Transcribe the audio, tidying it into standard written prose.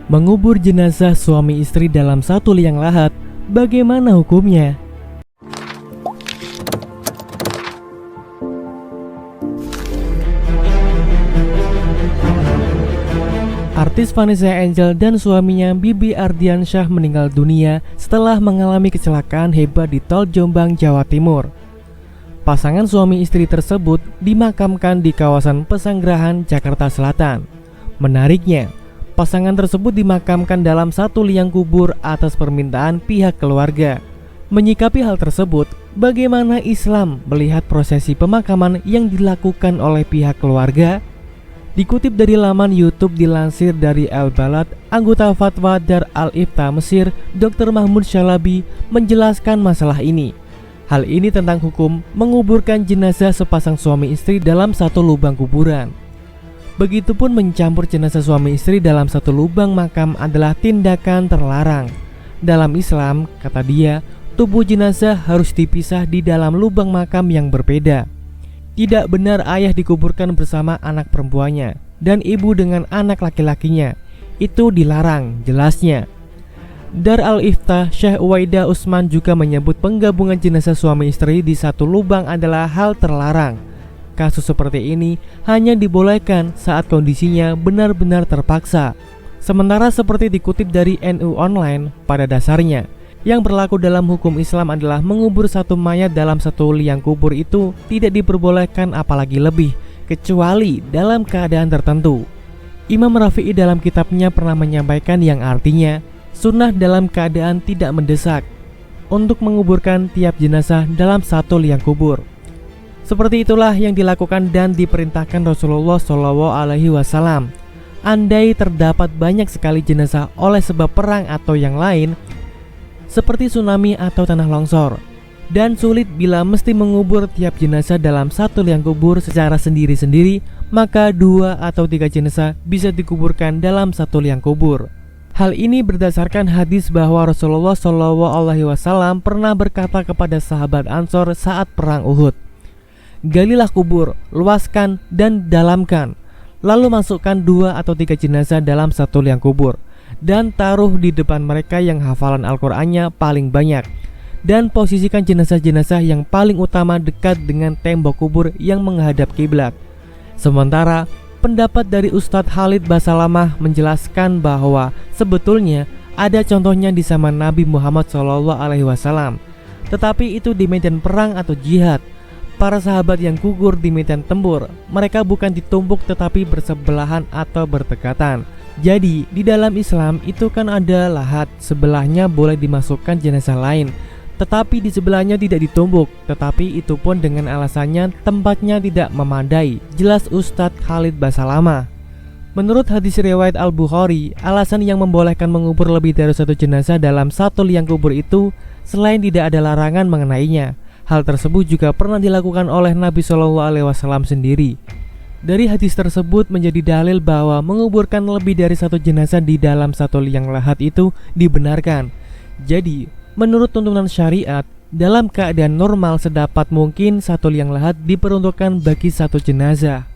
Mengubur jenazah suami istri dalam satu liang lahat, bagaimana hukumnya? Artis Vanessa Angel dan suaminya Bibi Ardiansyah meninggal dunia setelah mengalami kecelakaan hebat di Tol Jombang, Jawa Timur. Pasangan suami istri tersebut dimakamkan di kawasan Pesanggerahan, Jakarta Selatan. Menariknya, pasangan tersebut dimakamkan dalam satu liang kubur atas permintaan pihak keluarga. Menyikapi hal tersebut, bagaimana Islam melihat prosesi pemakaman yang dilakukan oleh pihak keluarga? Dikutip dari laman YouTube dilansir dari Al-Balad, anggota Fatwa Dar Al-Ifta Mesir, Dr. Mahmud Syalabi menjelaskan masalah ini. Hal ini tentang hukum menguburkan jenazah sepasang suami istri dalam satu lubang kuburan. Begitupun mencampur jenazah suami istri dalam satu lubang makam adalah tindakan terlarang. Dalam Islam, kata dia, tubuh jenazah harus dipisah di dalam lubang makam yang berbeda. Tidak benar ayah dikuburkan bersama anak perempuannya dan ibu dengan anak laki-lakinya. Itu dilarang, jelasnya. Dar Al-Ifta Syekh Uwaidah Usman juga menyebut penggabungan jenazah suami istri di satu lubang adalah hal terlarang. Kasus seperti ini hanya dibolehkan saat kondisinya benar-benar terpaksa. Sementara seperti dikutip dari NU Online, pada dasarnya yang berlaku dalam hukum Islam adalah mengubur satu mayat dalam satu liang kubur itu tidak diperbolehkan apalagi lebih, kecuali dalam keadaan tertentu. Imam Rafi'i dalam kitabnya pernah menyampaikan yang artinya sunnah dalam keadaan tidak mendesak untuk menguburkan tiap jenazah dalam satu liang kubur. Seperti itulah yang dilakukan dan diperintahkan Rasulullah SAW. Andai terdapat banyak sekali jenazah oleh sebab perang atau yang lain, seperti tsunami atau tanah longsor, dan sulit bila mesti mengubur tiap jenazah dalam satu liang kubur secara sendiri-sendiri, maka 2 atau 3 jenazah bisa dikuburkan dalam satu liang kubur. Hal ini berdasarkan hadis bahwa Rasulullah SAW pernah berkata kepada sahabat Ansor saat perang Uhud, "Galilah kubur, luaskan dan dalamkan, lalu masukkan 2 atau 3 jenazah dalam satu liang kubur, dan taruh di depan mereka yang hafalan Al-Qur'annya paling banyak, dan posisikan jenazah-jenazah yang paling utama dekat dengan tembok kubur yang menghadap kiblat." Sementara pendapat dari Ustadz Khalid Basalamah menjelaskan bahwa sebetulnya ada contohnya di zaman Nabi Muhammad SAW, tetapi itu di medan perang atau jihad. Para sahabat yang gugur di medan tempur, mereka bukan ditumpuk tetapi bersebelahan atau berdekatan. Jadi di dalam Islam itu kan ada lahat, sebelahnya boleh dimasukkan jenazah lain, tetapi di sebelahnya tidak ditumbuk, tetapi itu pun dengan alasannya tempatnya tidak memadai, jelas Ustadz Khalid Basalamah. Menurut hadis riwayat Al-Bukhari, alasan yang membolehkan mengubur lebih dari satu jenazah dalam satu liang kubur itu selain tidak ada larangan mengenainya. Hal tersebut juga pernah dilakukan oleh Nabi SAW sendiri. Dari hadis tersebut menjadi dalil bahwa menguburkan lebih dari satu jenazah di dalam satu liang lahat itu dibenarkan. Jadi, menurut tuntunan syariat, dalam keadaan normal sedapat mungkin satu liang lahat diperuntukkan bagi satu jenazah.